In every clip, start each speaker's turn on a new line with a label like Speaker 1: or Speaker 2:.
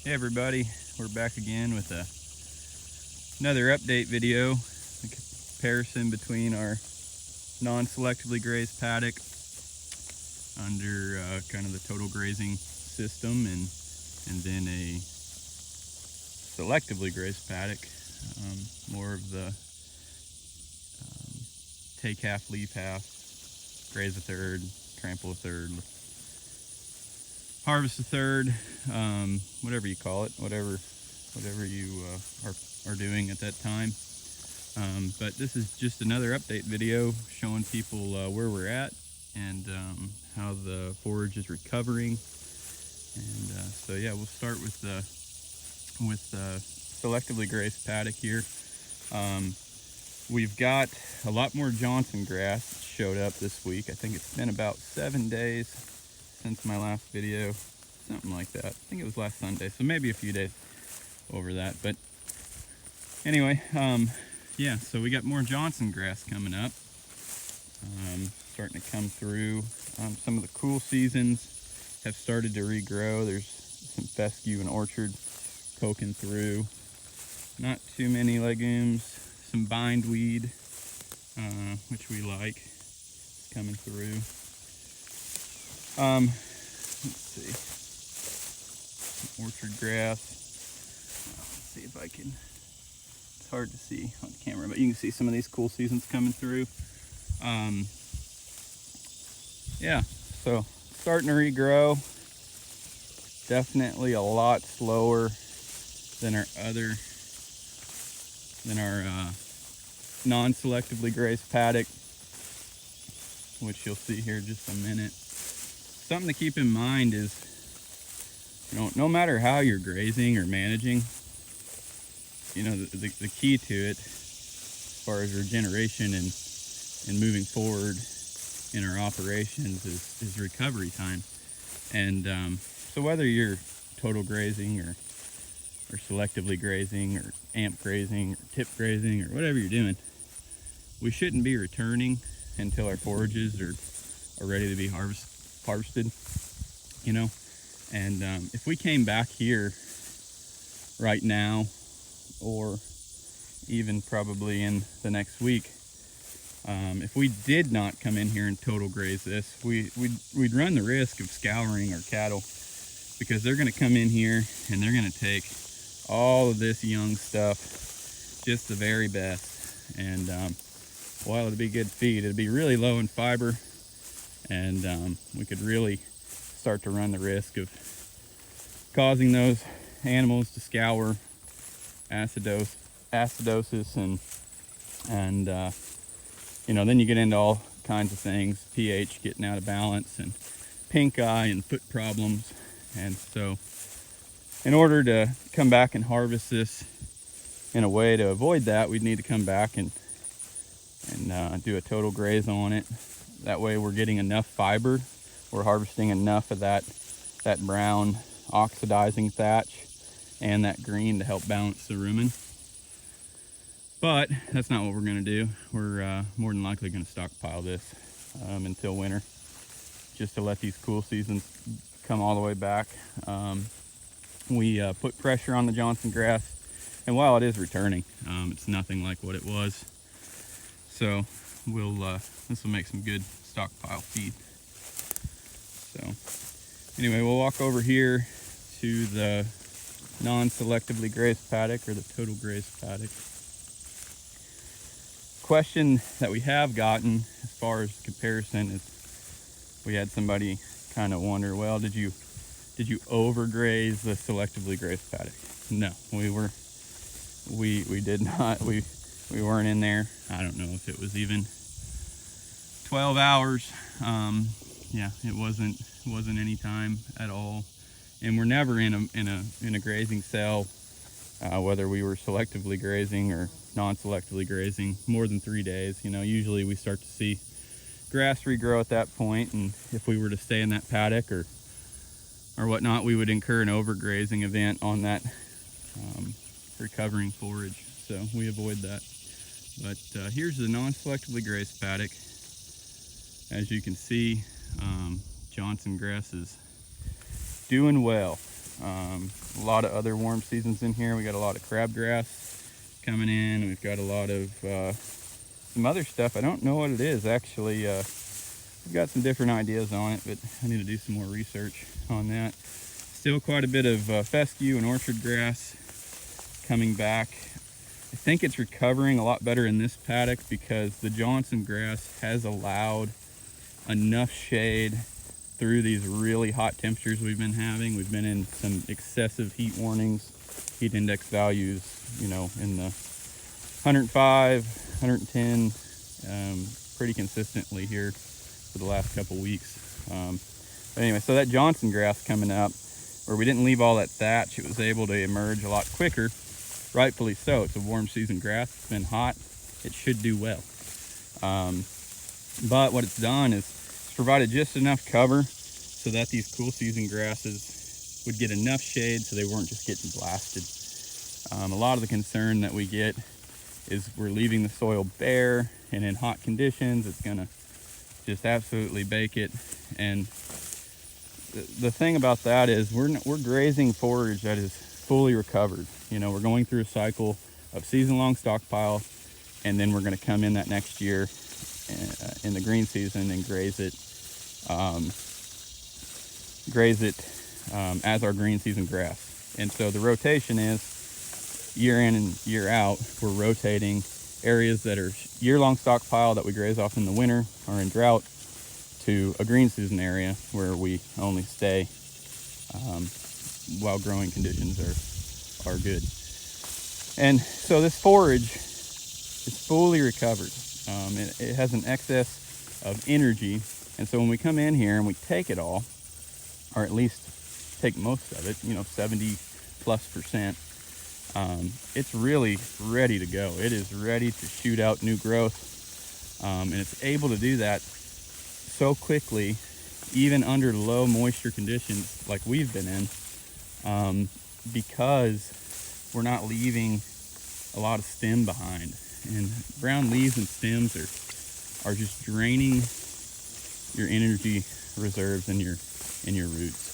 Speaker 1: Hey everybody, we're back again with another update video, a comparison between our non-selectively grazed paddock under kind of the total grazing system and then a selectively grazed paddock, more of the take half, leave half, graze a third, trample a third, harvest a third, whatever you call it, whatever you are doing at that time. But this is just another update video showing people where we're at and how the forage is recovering. And so yeah, we'll start with selectively grazed paddock here. We've got a lot more Johnson grass showed up this week. I think it's been about 7 days since my last video, something like that. I think it was last Sunday, so maybe a few days over that. But anyway, yeah, so we got more Johnson grass coming up, starting to come through. Some of the cool seasons have started to regrow. There's some fescue and orchard poking through. Not too many legumes, some bindweed, which we like, coming through. Let's see, some orchard grass. Let's see if I can, it's hard to see on camera, but you can see some of these cool seasons coming through. Yeah, so starting to regrow. Definitely a lot slower than our non-selectively grazed paddock, which you'll see here in just a minute. Something to keep in mind is, no matter how you're grazing or managing, the key to it as far as regeneration and moving forward in our operations is recovery time. And so whether you're total grazing or selectively grazing or amp grazing or tip grazing or whatever you're doing, we shouldn't be returning until our forages are ready to be harvested, and if we came back here right now, or even probably in the next week, if we did not come in here and total graze this, we'd run the risk of scouring our cattle, because they're going to come in here and they're going to take all of this young stuff, just the very best. And while it'd be good feed, it'd be really low in fiber, and we could really start to run the risk of causing those animals to scour, acidosis, and then you get into all kinds of things, pH getting out of balance, and pink eye and foot problems. And so in order to come back and harvest this in a way to avoid that, we'd need to come back and do a total graze on it. That way we're getting enough fiber, we're harvesting enough of that brown oxidizing thatch and that green to help balance the rumen. But that's not what we're going to do. We're more than likely going to stockpile this until winter, just to let these cool seasons come all the way back. We put pressure on the Johnson grass, and while it is returning, it's nothing like what it was. So this will make some good stockpile feed. So anyway, we'll walk over here to the non-selectively grazed paddock, or the total grazed paddock. Question that we have gotten as far as comparison is, we had somebody kind of wonder, well, did you overgraze the selectively grazed paddock? No, we did not. We weren't in there. I don't know if it was even 12 hours. Yeah, it wasn't any time at all. And we're never in a grazing cell, whether we were selectively grazing or non-selectively grazing, more than 3 days. Usually we start to see grass regrow at that point, and if we were to stay in that paddock or whatnot, we would incur an overgrazing event on that recovering forage. So we avoid that. But here's the non-selectively grazed paddock. As you can see, Johnson grass is doing well. A lot of other warm seasons in here. We got a lot of crabgrass coming in. We've got a lot of some other stuff. I don't know what it is actually. We've got some different ideas on it, but I need to do some more research on that. Still quite a bit of fescue and orchard grass coming back. I think it's recovering a lot better in this paddock because the Johnson grass has allowed enough shade through these really hot temperatures we've been having. We've been in some excessive heat warnings, heat index values, you know, in the 105, 110, pretty consistently here for the last couple weeks. But anyway, so that Johnson grass coming up, where we didn't leave all that thatch, it was able to emerge a lot quicker, rightfully so. It's a warm season grass, it's been hot, it should do well. But what it's done is it's provided just enough cover so that these cool season grasses would get enough shade so they weren't just getting blasted. A lot of the concern that we get is we're leaving the soil bare, and in hot conditions it's gonna just absolutely bake it. And the thing about that is we're grazing forage that is fully recovered. You know, we're going through a cycle of season-long stockpile, and then we're going to come in that next year in the green season and graze it as our green season grass. And so the rotation is year in and year out, we're rotating areas that are year-long stockpile that we graze off in the winter or in drought to a green season area where we only stay while growing conditions are good. And so this forage is fully recovered. It has an excess of energy, and so when we come in here and we take it all, or at least take most of it, you know, 70+%, it's really ready to go. It is ready to shoot out new growth, and it's able to do that so quickly, even under low moisture conditions like we've been in, because we're not leaving a lot of stem behind. And brown leaves and stems are just draining your energy reserves in your roots.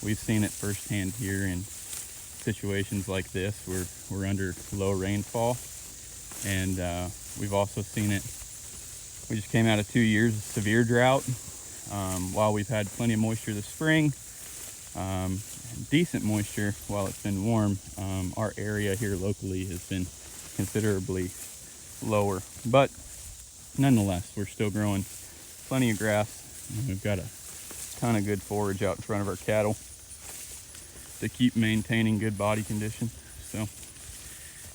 Speaker 1: We've seen it firsthand here in situations like this where we're under low rainfall, and we've also seen it. We just came out of 2 years of severe drought. While we've had plenty of moisture this spring, decent moisture while it's been warm, our area here locally has been considerably lower. But nonetheless, we're still growing plenty of grass. We've got a ton of good forage out in front of our cattle to keep maintaining good body condition. So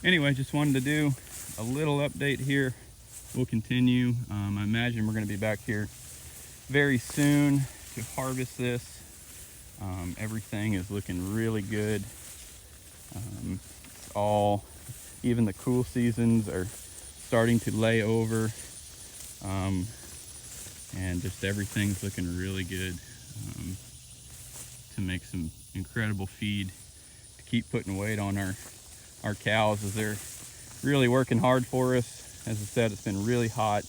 Speaker 1: anyway, just wanted to do a little update here. We'll continue. I imagine we're going to be back here very soon to harvest this. Everything is looking really good. It's all, even the cool seasons are starting to lay over, and just everything's looking really good to make some incredible feed to keep putting weight on our cows as they're really working hard for us. As I said, it's been really hot,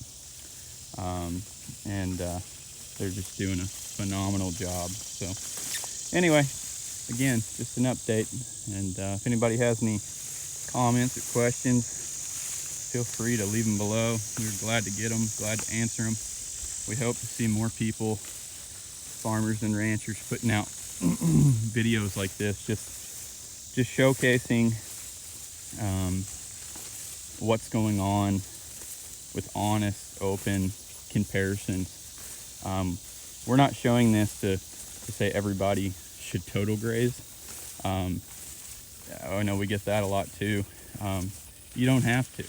Speaker 1: and they're just doing a phenomenal job. So anyway, again, just an update, and if anybody has any comments or questions, feel free to leave them below. We're glad to get them, glad to answer them. We hope to see more people, farmers and ranchers, putting out videos like this, just showcasing what's going on with honest, open comparisons. We're not showing this to say everybody should total graze. I know we get that a lot too. You don't have to,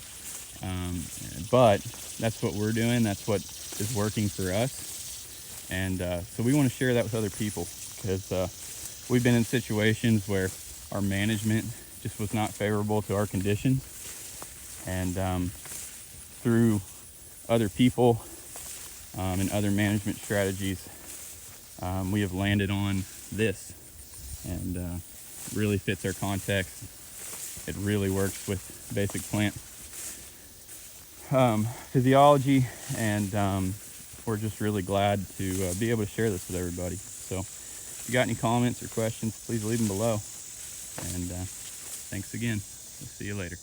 Speaker 1: but that's what we're doing. That's what is working for us, and so we want to share that with other people, because we've been in situations where our management just was not favorable to our conditions, and through other people and other management strategies, we have landed on this, and really fits our context. It really works with basic plant physiology, and we're just really glad to be able to share this with everybody. So you got any comments or questions, please leave them below. And thanks again. We'll see you later.